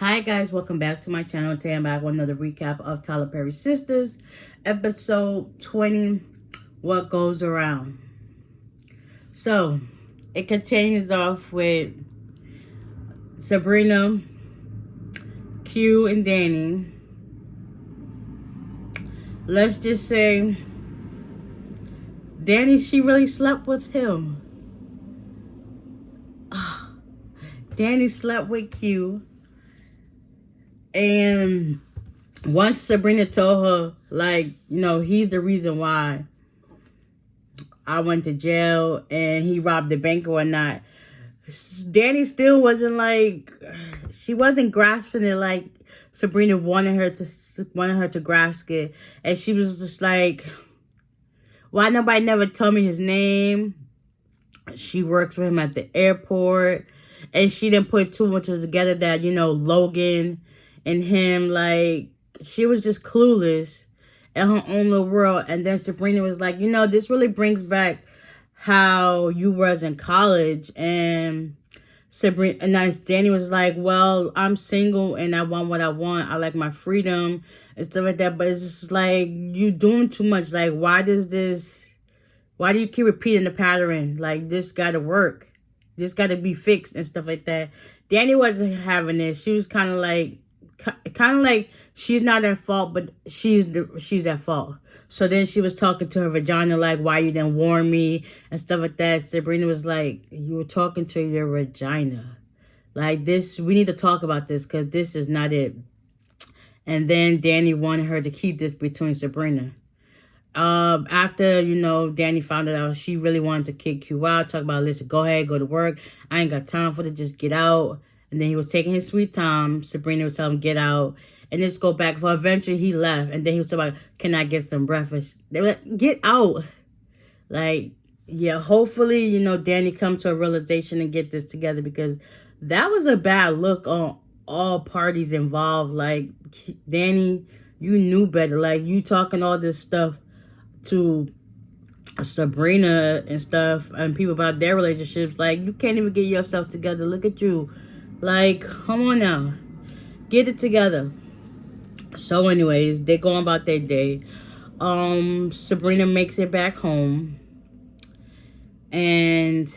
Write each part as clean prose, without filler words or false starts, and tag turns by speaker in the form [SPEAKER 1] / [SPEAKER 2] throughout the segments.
[SPEAKER 1] Hi guys, welcome back to my channel. Today I'm back with another recap of Tyler Perry's Sistas, episode 20, What Goes Around. So, it continues off with Sabrina, Q, and Danny. Let's just say, Danny, she really slept with him. Danny slept with Q. And once Sabrina told her, like, he's the reason why I went to jail and he robbed the bank or not, Danny still wasn't like, she wasn't grasping it like Sabrina wanted her to grasp it. And she was just like, why nobody never told me his name? She works with him at the airport. And she didn't put two and two together that, Logan and him, like, she was just clueless in her own little world. And then Sabrina was like, this really brings back how you was in college. And Danny was like, well, I'm single and I want what I want. I like my freedom and stuff like that. But it's just like, you doing too much. Like, why do you keep repeating the pattern? Like, this gotta work. This gotta be fixed and stuff like that. Danny wasn't having this. She was kind of like she's not at fault, but she's at fault. So then she was talking to her vagina like, why you didn't warn me and stuff like that. Sabrina was like, you were talking to your vagina. Like, this, we need to talk about this because this is not it. And then Danny wanted her to keep this between Sabrina. After, Danny found out she really wanted to kick Q out, talk about, listen, go ahead, go to work. I ain't got time for it, just get out. And then he was taking his sweet time. Sabrina was telling him, get out. And just go back. For eventually, he left. And then he was talking about, can I get some breakfast? They were like, get out. Like, yeah, hopefully, Danny comes to a realization and get this together. Because that was a bad look on all parties involved. Like, Danny, you knew better. Like, you talking all this stuff to Sabrina and stuff. And people about their relationships. Like, you can't even get yourself together. Look at you. Like, come on now. Get it together. So anyways, they're going about their day. Sabrina makes it back home. And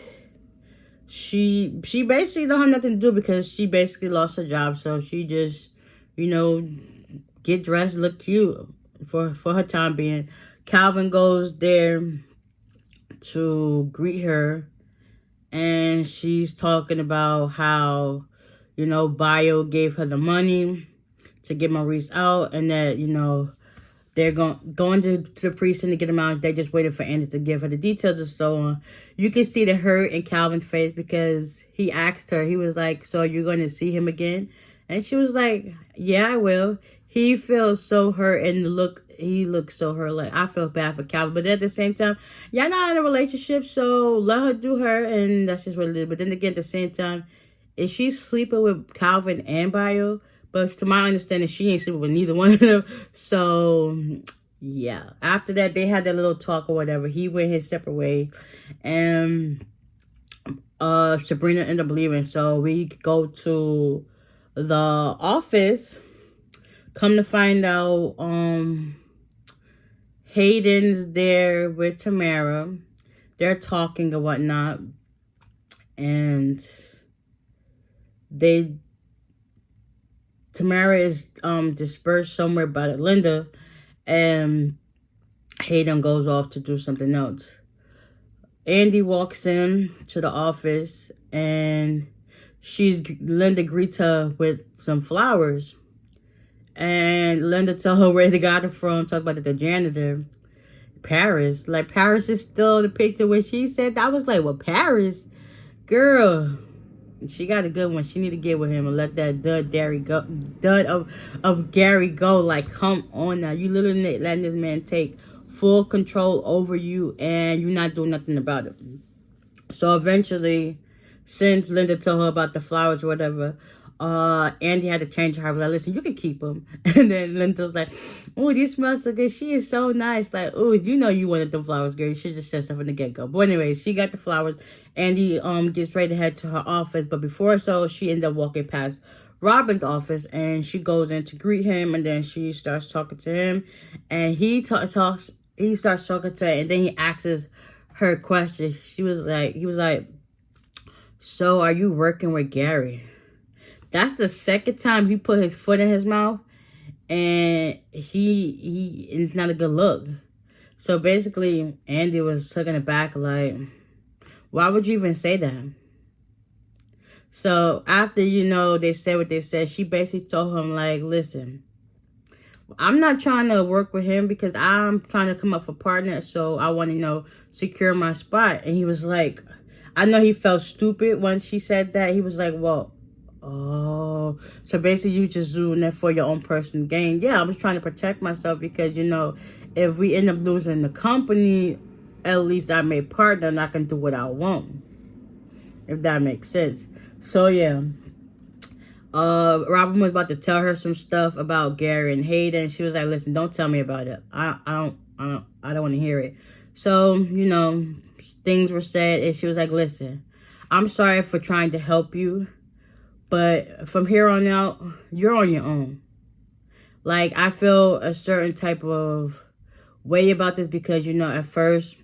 [SPEAKER 1] she basically don't have nothing to do because she basically lost her job. So she just, get dressed, look cute for her time being. Calvin goes there to greet her. And she's talking about how, Bio gave her the money to get Maurice out. And that, they're going to the precinct to get him out. They just waited for Andy to give her the details and so on. You can see the hurt in Calvin's face because he asked her. He was like, so you're going to see him again? And she was like, yeah, I will. He feels so hurt and he looks so hurt. Like, I feel bad for Calvin. But at the same time, y'all not in a relationship, so let her do her. And that's just what it is. But then again, at the same time, is she sleeping with Calvin and Bio? But to my understanding, she ain't sleeping with neither one of them. So, yeah. After that, they had that little talk or whatever. He went his separate way. And Sabrina ended up leaving. So we go to the office. Come to find out, Hayden's there with Tamara. They're talking and whatnot. And Tamara is dispersed somewhere by Linda. And Hayden goes off to do something else. Andy walks in to the office. And Linda greets her with some flowers. And Linda tell her where they got it from. Talk about the janitor. Paris. Like, Paris is still the picture where she said. I was like, well, Paris? Girl. She got a good one. She need to get with him and let that dud of Gary go. Like, come on now. You literally letting this man take full control over you. And you're not doing nothing about it. So eventually, since Linda told her about the flowers or whatever, Andy had to change her. Like, listen, you can keep them. And then Linda was like, oh, these smell so good. She is so nice. Like, oh, you wanted the flowers, girl. You should just said stuff from the get-go. But anyways, she got the flowers. Andy gets ready to head to her office. But before so, she ended up walking past Robin's office, and she goes in to greet him, and then she starts talking to him, and he starts talking to her, and then he asks her question. He was like, so are you working with Gary? That's the second time he put his foot in his mouth, and it's not a good look. So basically, Andy was taken aback, like, why would you even say that? So after, they said what they said, she basically told him, like, listen, I'm not trying to work with him because I'm trying to come up for partners. So I want to, secure my spot. And he was like, I know he felt stupid when she said that. He was like, well, oh, so basically you just doing that for your own personal gain. Yeah, I was trying to protect myself because, if we end up losing the company, at least I made partner and I can do what I want. If that makes sense. So yeah, Robin was about to tell her some stuff about Gary and Hayden. She was like, "Listen, don't tell me about it. I don't want to hear it." So things were said, and she was like, "Listen, I'm sorry for trying to help you, but from here on out, you're on your own. Like, I feel a certain type of way about this because at first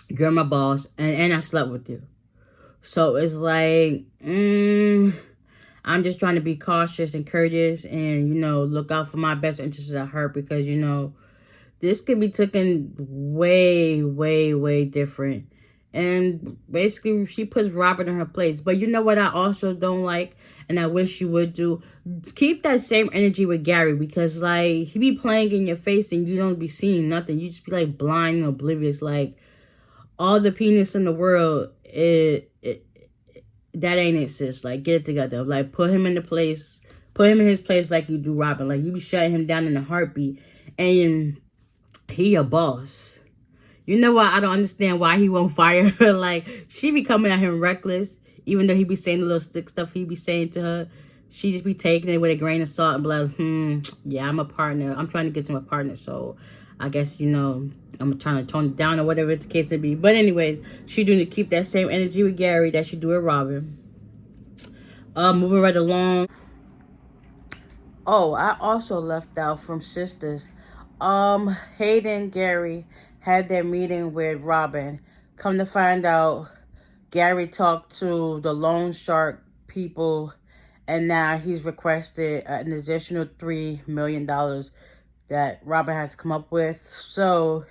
[SPEAKER 1] you're my boss, and I slept with you." So it's like, I'm just trying to be cautious and courteous and, look out for my best interests at her because, this can be taken way, way, way different. And basically, she puts Robert in her place. But you know what I also don't like, and I wish you would do? Keep that same energy with Gary because, like, he be playing in your face and you don't be seeing nothing. You just be, like, blind and oblivious. Like, all the penis in the world, that ain't it, sis. Like, get it together. Like, put him in his place like you do Robin. Like, you be shutting him down in a heartbeat. And he a boss. You know what? I don't understand why he won't fire her. Like, she be coming at him reckless. Even though he be saying the little stick stuff he be saying to her. She just be taking it with a grain of salt and be like, yeah, I'm a partner. I'm trying to get to my partner. So, I guess, I'm trying to tone it down or whatever the case may be. But anyways, she do to keep that same energy with Gary that she do with Robin. Moving right along. Oh, I also left out from Sistas. Hayden and Gary had their meeting with Robin. Come to find out, Gary talked to the loan shark people, and now he's requested an additional $3 million that Robin has come up with. So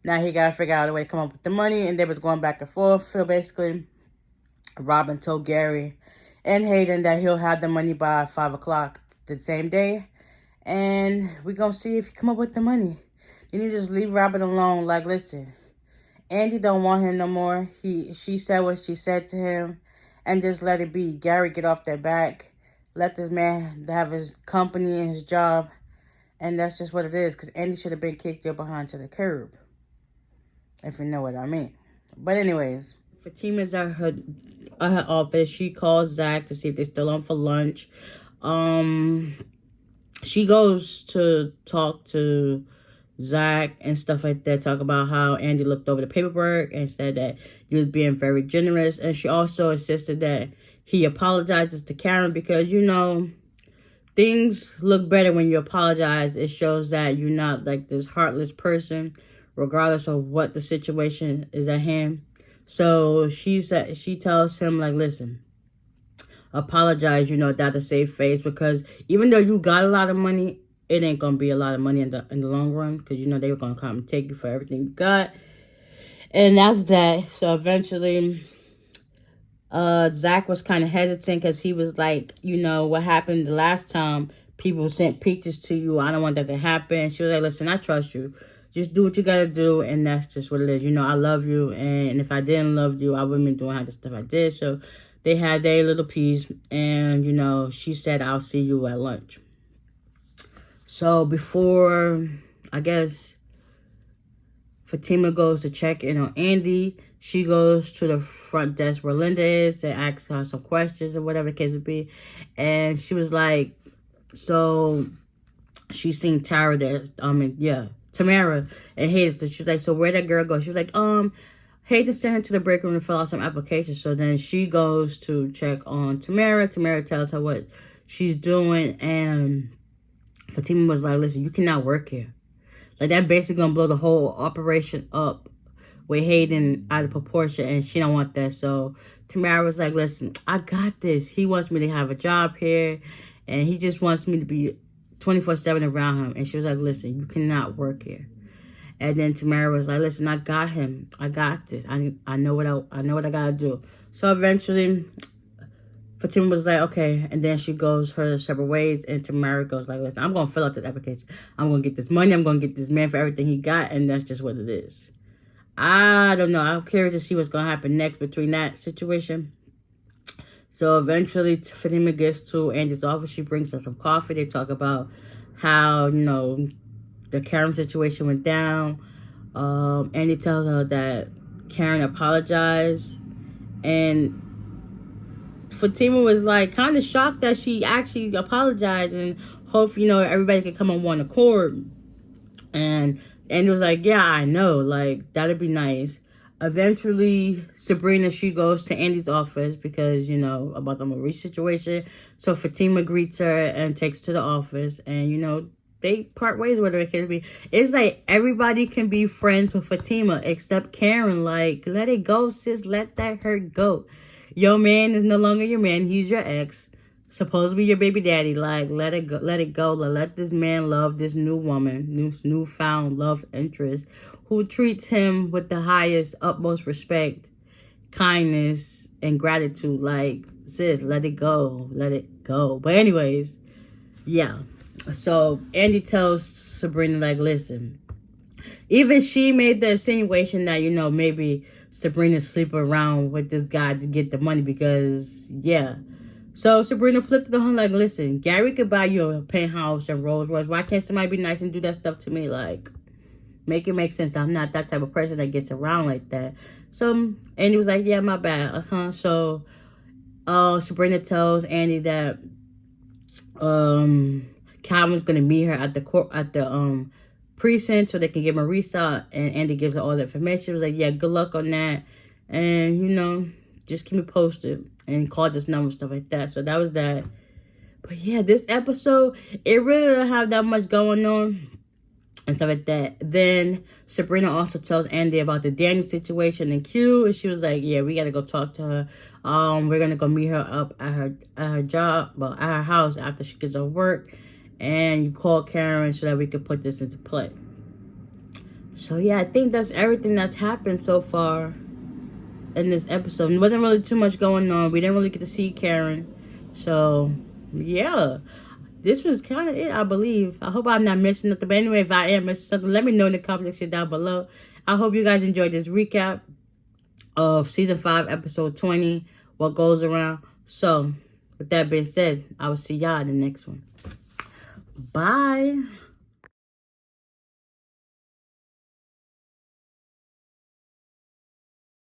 [SPEAKER 1] now he got to figure out a way to come up with the money, and they was going back and forth. So basically, Robin told Gary and Hayden that he'll have the money by 5 o'clock the same day. And we're going to see if he come up with the money. You need to just leave Robin alone. Like, listen, Andy don't want him no more. She said what she said to him, and just let it be. Gary, get off their back. Let this man have his company and his job. And that's just what it is. Because Andy should have been kicked your behind to the curb. If you know what I mean. But anyways, Fatima's at her office. She calls Zach to see if they're still on for lunch. She goes to talk to Zach and stuff like that. Talk about how Andy looked over the paperwork and said that he was being very generous. And she also insisted that he apologizes to Karen because, things look better when you apologize. It shows that you're not like this heartless person, regardless of what the situation is at hand. So she tells him, like, listen, apologize, that to save face, because even though you got a lot of money, it ain't gonna be a lot of money in the long run, because they were gonna come and take you for everything you got. And that's that. So eventually, Zach was kind of hesitant because he was like, what happened the last time people sent pictures to you, I don't want that to happen. She was like, listen, I trust you. Just do what you gotta do, and that's just what it is. I love you, and if I didn't love you, I wouldn't be doing half the stuff I did. So they had their little piece, and, she said, I'll see you at lunch. So before, I guess, Fatima goes to check in on Andy, she goes to the front desk where Linda is and asks her some questions or whatever the case would be. And she was like, so she's seen Tara there. Tamara and Hayden. So she was like, so where'd that girl go? She was like, Hayden sent her to the break room to fill out some applications. So then she goes to check on Tamara. Tamara tells her what she's doing, and Fatima was like, listen, you cannot work here. Like, that basically gonna blow the whole operation up with Hayden out of proportion, and she don't want that. So Tamara was like, listen, I got this. He wants me to have a job here, and he just wants me to be 24/7 around him. And she was like, listen, you cannot work here. And then Tamara was like, listen, I got him. I got this. I know what I gotta do. So eventually Fatima was like, okay. And then she goes her separate ways, and Tamara goes like, listen, I'm gonna fill out this application. I'm gonna get this money. I'm gonna get this man for everything he got, and that's just what it is. I don't know. I'm curious to see what's gonna happen next between that situation. So eventually Fatima gets to Andy's office. She brings her some coffee. They talk about how, the Karen situation went down. Andy tells her that Karen apologized, and Fatima was like kind of shocked that she actually apologized, and hope everybody can come on one accord. And Andy was like, yeah, I know, like that'd be nice. Eventually Sabrina, she goes to Andy's office because about the Maurice situation. So Fatima greets her and takes her to the office, and they part ways, whatever it can be. It's like everybody can be friends with Fatima except Karen. Like, let it go, sis. Let that hurt go. Your man is no longer your man. He's your ex. Supposed to be your baby daddy. Like, let it go. Let it go. Let this man love this new woman, newfound love interest, who treats him with the highest, utmost respect, kindness, and gratitude. Like, sis, let it go. Let it go. But anyways, yeah. So Andy tells Sabrina, like, listen, even she made the insinuation that, maybe Sabrina sleep around with this guy to get the money because, yeah. So Sabrina flipped it on him like, listen, Gary could buy you a penthouse and Rolls Royce. Why can't somebody be nice and do that stuff to me? Like, make it make sense. I'm not that type of person that gets around like that. So Andy was like, yeah, my bad. So Sabrina tells Andy that Calvin's gonna meet her at the precinct so they can get Marisa, and Andy gives her all the information. He was like, yeah, good luck on that, and just keep me posted and call this number, stuff like that. So that was that. But yeah, this episode, it really didn't have that much going on and stuff like that. Then Sabrina also tells Andy about the Danny situation and Q, and she was like, yeah, we gotta go talk to her. We're gonna go meet her up at her job, well, at her house after she gets off work, and you call Karen so that we can put this into play. So yeah, I think that's everything that's happened so far in this episode. There wasn't really too much going on. We didn't really get to see Karen. So yeah, this was kind of it, I believe. I hope I'm not missing nothing. But anyway, if I am missing something, let me know in the comment section down below. I hope you guys enjoyed this recap of season 5, episode 20, what goes around. So with that being said, I will see y'all in the next one. Bye.